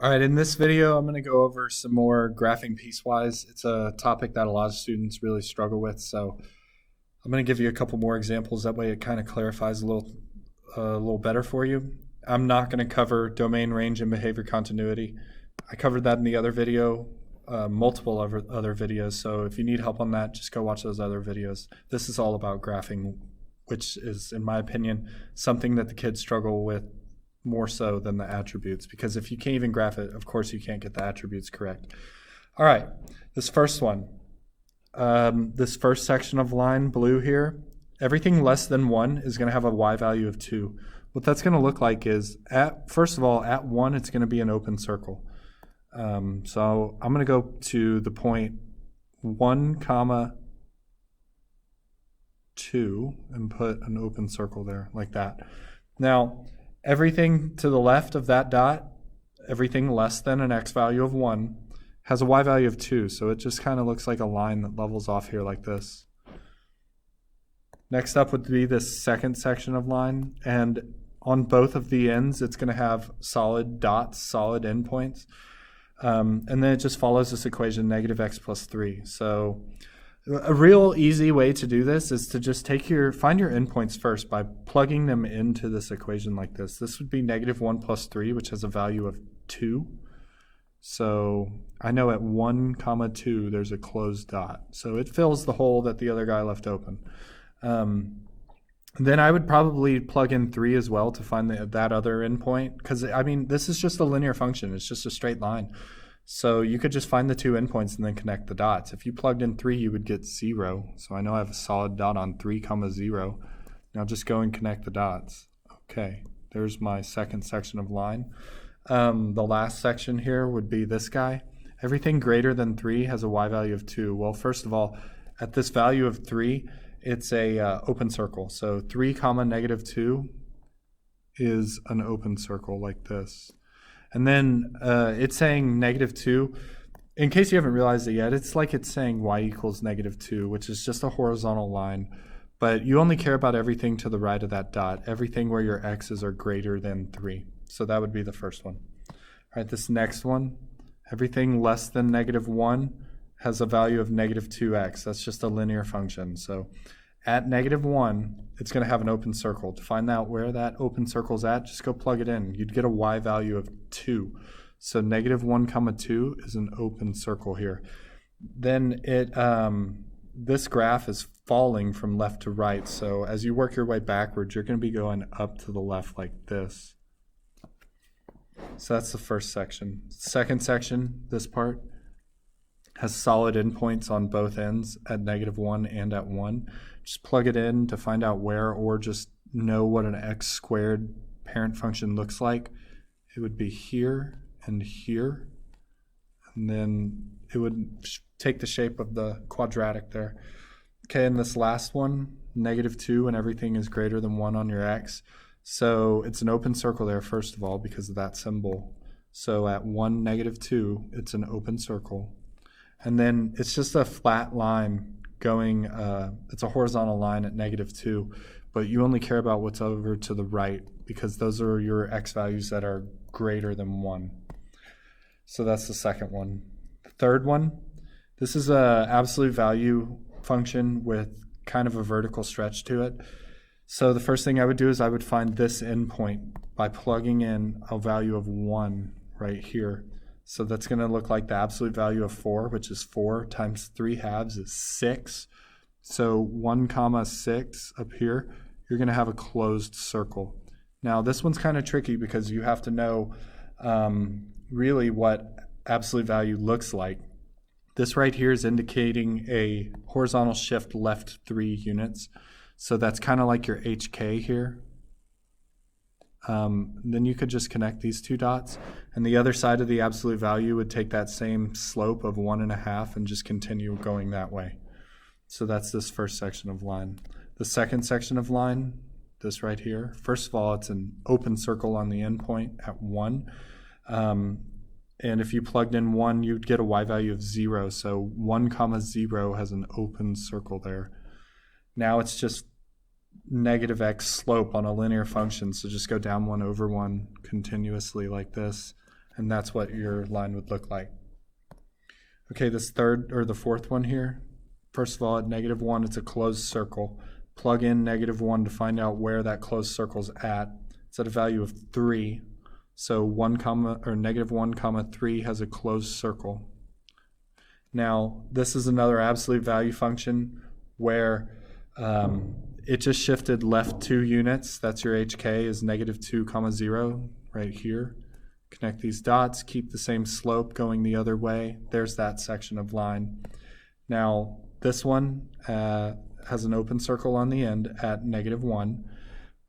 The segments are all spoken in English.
All right, in this video, I'm going to go over some more graphing piecewise. It's a topic that a lot of students really struggle with, so I'm going to give you a couple more examples. That way it kind of clarifies a little better for you. I'm not going to cover domain range and behavior continuity. I covered that in the other video, multiple other videos, so if you need help on that, just go watch those other videos. This is all about graphing, which is, in my opinion, something that the kids struggle with more so than the attributes, because if you can't even graph it, of course you can't get the attributes correct. All right, this first one, this first section of line blue here, everything less than 1 is going to have a y value of 2. What that's going to look like is, first of all, at 1 it's going to be an open circle. So I'm going to go to the point 1 comma 2 and put an open circle there like that. Now everything to the left of that dot, everything less than an x value of 1, has a y value of 2. So it just kind of looks like a line that levels off here like this. Next up would be this second section of line. And on both of the ends, it's going to have solid dots, solid endpoints. And then it just follows this equation, negative x plus 3. So a real easy way to do this is to just find your endpoints first by plugging them into this equation like this. This would be negative 1 plus 3, which has a value of 2. So I know at 1 comma 2 there's a closed dot. So it fills the hole that the other guy left open. Then I would probably plug in 3 as well to find that other endpoint, because I mean this is just a linear function. It's just a straight line. So you could just find the 2 endpoints and then connect the dots. If you plugged in 3, you would get 0. So I know I have a solid dot on 3 comma 0. Now just go and connect the dots. Okay, there's my second section of line. The last section here would be this guy. Everything greater than 3 has a y value of 2. Well, first of all, at this value of 3, it's a open circle. So 3 comma negative 2 is an open circle like this. And then it's saying negative 2. In case you haven't realized it yet, it's like it's saying y equals negative 2, which is just a horizontal line. But you only care about everything to the right of that dot, everything where your x's are greater than 3. So that would be the first one. All right, this next one, everything less than negative 1 has a value of negative 2x. That's just a linear function. So at negative 1, it's going to have an open circle. To find out where that open circle is at, just go plug it in. You'd get a y value of 2. So negative 1 comma 2 is an open circle here. Then this graph is falling from left to right. So as you work your way backwards, you're going to be going up to the left like this. So that's the first section. Second section, this part, has solid endpoints on both ends at negative 1 and at 1. Just plug it in to find out where, or just know what an x squared parent function looks like. It would be here and here, and then it would take the shape of the quadratic there. Okay, and this last one, negative 2 and everything is greater than 1 on your x. So it's an open circle there, first of all, because of that symbol. So at 1, negative 2, it's an open circle. And then it's just a flat line going, it's a horizontal line at negative 2, but you only care about what's over to the right because those are your x values that are greater than 1. So that's the second one. The third one, this is a absolute value function with kind of a vertical stretch to it. So the first thing I would do is I would find this endpoint by plugging in a value of 1 right here. So that's going to look like the absolute value of 4, which is 4 times 3 halves is 6. So 1 comma 6 up here, you're going to have a closed circle. Now this one's kind of tricky because you have to know really what absolute value looks like. This right here is indicating a horizontal shift left 3 units. So that's kind of like your HK here. Then you could just connect these 2 dots, and the other side of the absolute value would take that same slope of 1.5 and just continue going that way. So that's this first section of line. The second section of line, this right here, first of all, it's an open circle on the endpoint at 1. And if you plugged in 1, you'd get a y value of 0. So 1 comma 0 has an open circle there. Now it's just negative x slope on a linear function, so just go down 1 over 1 continuously like this, And that's what your line would look like. Okay, this third or the fourth one here. First of all, at -1, it's a closed circle. Plug in -1 to find out where that closed circle's at. It's at a value of 3. So 1 comma or -1 comma 3 has a closed circle. Now, this is another absolute value function where it just shifted left 2 units. That's your HK is -2 comma 0 right here. Connect these dots, keep the same slope going the other way. There's that section of line. Now, this one has an open circle on the end at -1.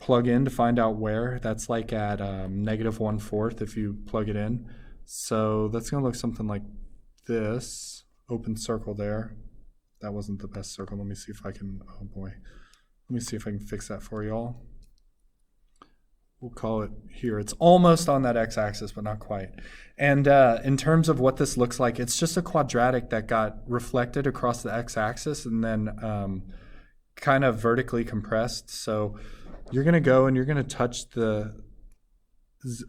Plug in to find out where. That's like at -1/4 if you plug it in. So that's going to look something like this. Open circle there. That wasn't the best circle. Let me see if I can, oh boy. Let me see if I can fix that for y'all. We'll call it here. It's almost on that x-axis, but not quite. And in terms of what this looks like, it's just a quadratic that got reflected across the x-axis and then kind of vertically compressed. So you're going to go and you're going to touch the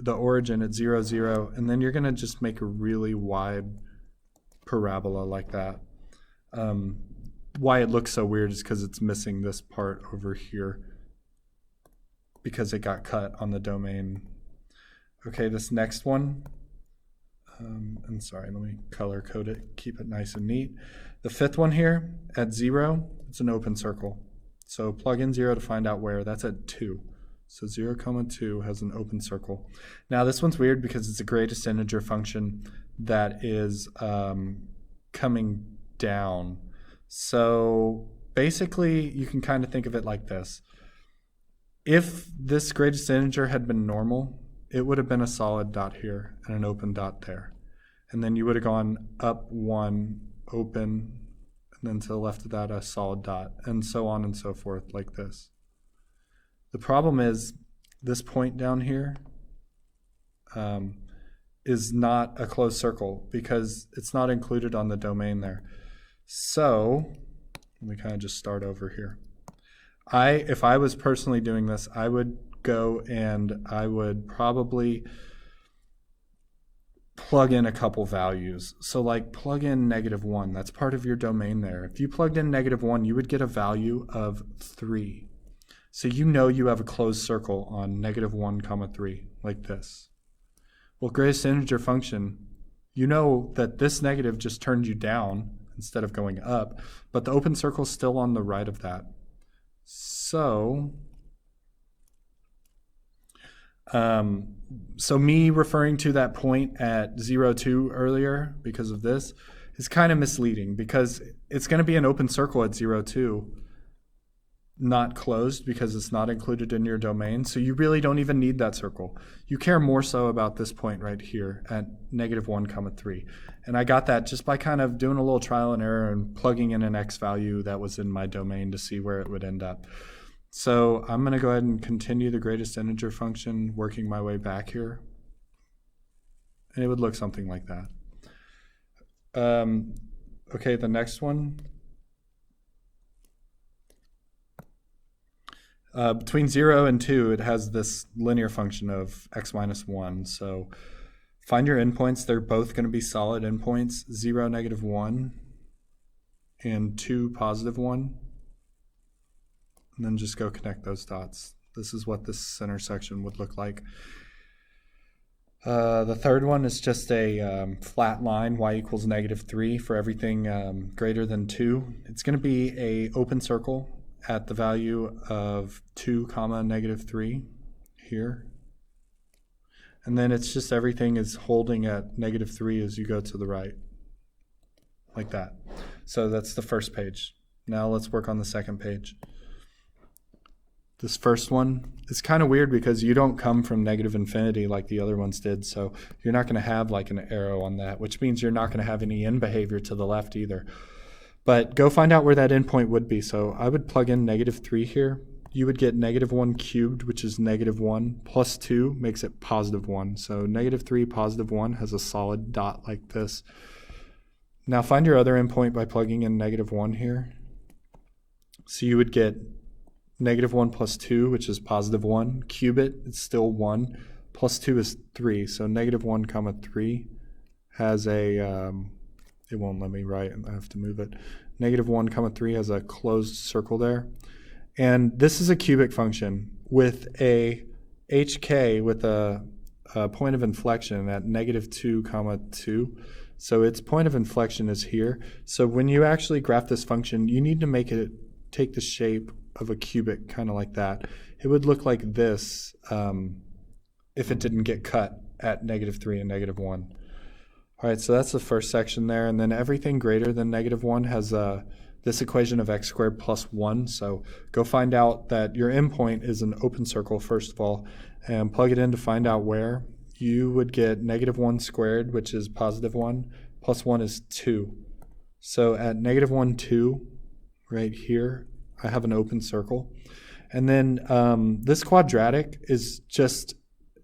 origin at 0, 0, and then you're going to just make a really wide parabola like that. Why it looks so weird is because it's missing this part over here, because it got cut on the domain. Okay, this next one, I'm sorry, let me color code it, keep it nice and neat. The fifth one here, at 0, it's an open circle. So plug in 0 to find out where, that's at 2. So 0, 2 has an open circle. Now this one's weird because it's a greatest integer function that is coming down. So basically you can kind of think of it like this. If this greatest integer had been normal, it would have been a solid dot here and an open dot there. And then you would have gone up 1, open, and then to the left of that a solid dot, and so on and so forth like this. The problem is this point down here is not a closed circle because it's not included on the domain there. So let me kind of just start over here. If I was personally doing this, I would go and I would probably plug in a couple values. So like plug in -1, that's part of your domain there. If you plugged in -1, you would get a value of 3. So you know you have a closed circle on -1, 3, like this. Well, greatest integer function, you know that this negative just turned you down instead of going up, but the open circle is still on the right of that. So me referring to that point at 0, 2 earlier because of this is kind of misleading because it's going to be an open circle at 0, 2, not closed because it's not included in your domain. So you really don't even need that circle. You care more so about this point right here at -1, 3. And I got that just by kind of doing a little trial and error and plugging in an x value that was in my domain to see where it would end up. So I'm going to go ahead and continue the greatest integer function, working my way back here. And it would look something like that. Okay, the next one. Between 0 and 2, it has this linear function of x minus 1. So find your endpoints. They're both going to be solid endpoints, 0, -1, and 2, +1. And then just go connect those dots. This is what this intersection would look like. The third one is just a flat line, y equals -3 for everything greater than 2. It's going to be a open circle at the value of 2, -3 here. And then it's just everything is holding at -3 as you go to the right, like that. So that's the first page. Now let's work on the second page. This first one is kind of weird because you don't come from -infinity like the other ones did, so you're not going to have like an arrow on that, which means you're not going to have any end behavior to the left either. But go find out where that endpoint would be. So I would plug in -3 here. You would get -1 cubed, which is -1, plus 2 makes it +1. So -3, +1 has a solid dot like this. Now find your other endpoint by plugging in -1 here. So you would get -1 plus 2, which is +1. Cube it, it's still 1, plus 2 is 3. So negative 1 comma 3 has a, it won't let me write, I have to move it. Negative 1 comma 3 has a closed circle there. And this is a cubic function with a hk with a point of inflection at negative 2 comma 2. So its point of inflection is here. So when you actually graph this function, you need to make it take the shape of a cubic, kind of like that. It would look like this if it didn't get cut at negative 3 and negative 1. All right, so that's the first section there. And then everything greater than negative 1 has this equation of x squared plus 1. So go find out that your endpoint is an open circle, first of all, and plug it in to find out where. You would get negative 1 squared, which is positive 1, plus 1 is 2. So at negative 1, 2, right here, I have an open circle. And then this quadratic is just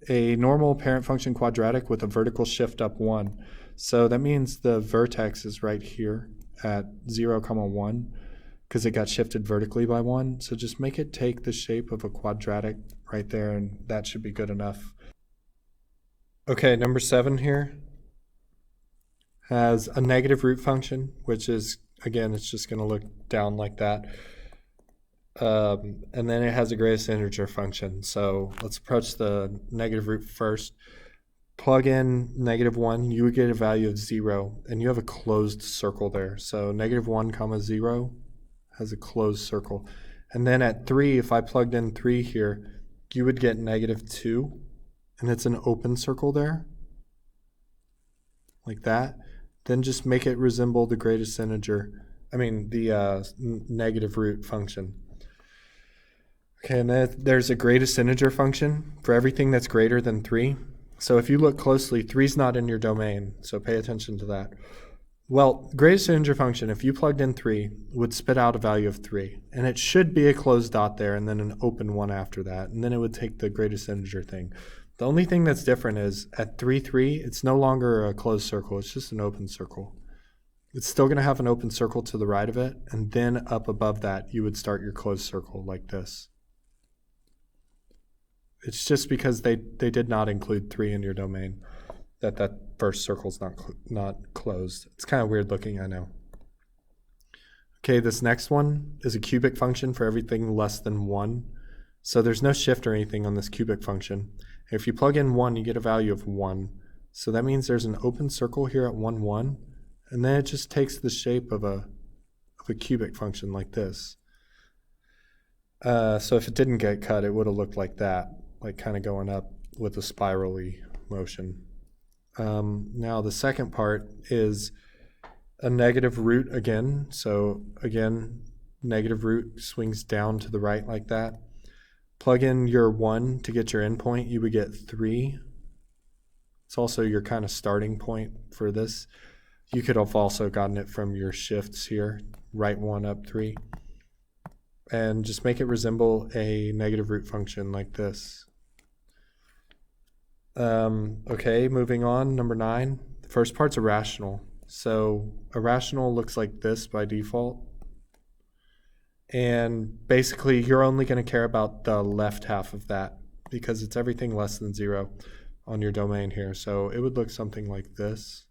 a normal parent function quadratic with a vertical shift up 1. So that means the vertex is right here at 0, 1, because it got shifted vertically by 1. So just make it take the shape of a quadratic right there, and that should be good enough. Okay, number 7 here has a negative root function, which is, again, it's just going to look down like that. And then it has a greatest integer function. So let's approach the negative root first. Plug in negative 1, you would get a value of 0, and you have a closed circle there. So negative 1 comma 0 has a closed circle. And then at 3, if I plugged in 3 here, you would get negative 2, and it's an open circle there, like that. Then just make it resemble the greatest integer, the negative root function. Okay, and then there's a greatest integer function for everything that's greater than 3. So if you look closely, 3 is not in your domain, so pay attention to that. Well, greatest integer function, if you plugged in 3, would spit out a value of 3. And it should be a closed dot there and then an open one after that. And then it would take the greatest integer thing. The only thing that's different is at 3, 3, it's no longer a closed circle. It's just an open circle. It's still going to have an open circle to the right of it. And then up above that, you would start your closed circle like this. It's just because they did not include 3 in your domain that first circle's not closed. It's kind of weird looking, I know. Okay, this next one is a cubic function for everything less than 1. So there's no shift or anything on this cubic function. If you plug in 1, you get a value of 1. So that means there's an open circle here at 1, 1, and then it just takes the shape of a cubic function like this. So if it didn't get cut, it would have looked like that, like kind of going up with a spirally motion. Now the second part is a negative root again. So again, negative root swings down to the right like that. Plug in your 1 to get your endpoint, you would get 3. It's also your kind of starting point for this. You could have also gotten it from your shifts here, right 1 up 3. And just make it resemble a negative root function like this. Okay, moving on, number 9. The first part's irrational. So irrational looks like this by default. And basically, you're only going to care about the left half of that because it's everything less than 0 on your domain here. So it would look something like this.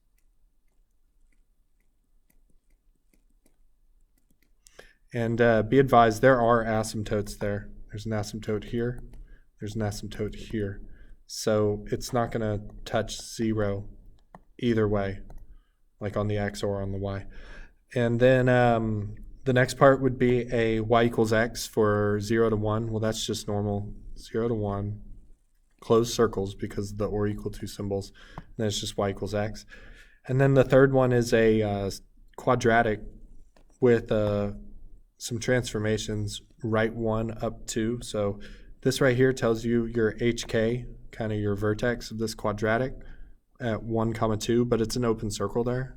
And be advised, there are asymptotes there. There's an asymptote here. There's an asymptote here. So it's not going to touch 0 either way, like on the x or on the y. And then the next part would be a y equals x for 0 to 1. Well, that's just normal 0 to 1. Closed circles because of the or equal to symbols. And then it's just y equals x. And then the third one is a quadratic with some transformations, right 1 up 2. So this right here tells you your hk, kind of your vertex of this quadratic at 1, 2, but it's an open circle there.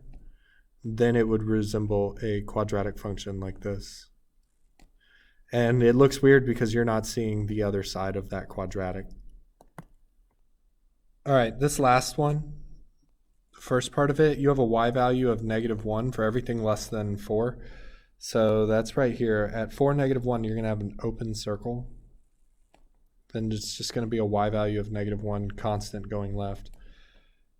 Then it would resemble a quadratic function like this. And it looks weird because you're not seeing the other side of that quadratic. All right, this last one, the first part of it, you have a y value of -1 for everything less than 4. So that's right here. At 4, -1, you're going to have an open circle then it's just going to be a y value of -1 constant going left.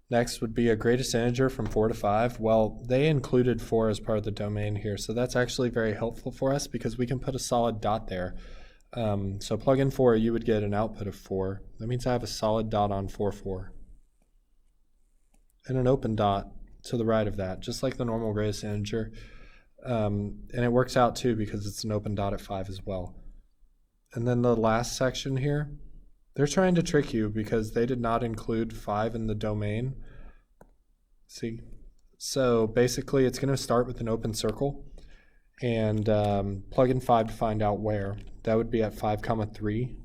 Next would be a greatest integer from 4 to 5. Well, they included 4 as part of the domain here, so that's actually very helpful for us because we can put a solid dot there. So plug in 4, you would get an output of 4. That means I have a solid dot on 4, 4. And an open dot to the right of that, just like the normal greatest integer. And it works out too because it's an open dot at 5 as well. And then the last section here, they're trying to trick you because they did not include 5 in the domain. See? So basically it's going to start with an open circle and plug in 5 to find out where. That would be at 5, 3.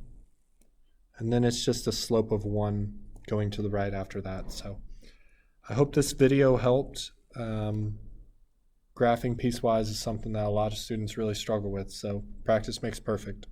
And then it's just a slope of 1 going to the right after that. So I hope this video helped. Graphing piecewise is something that a lot of students really struggle with, so practice makes perfect.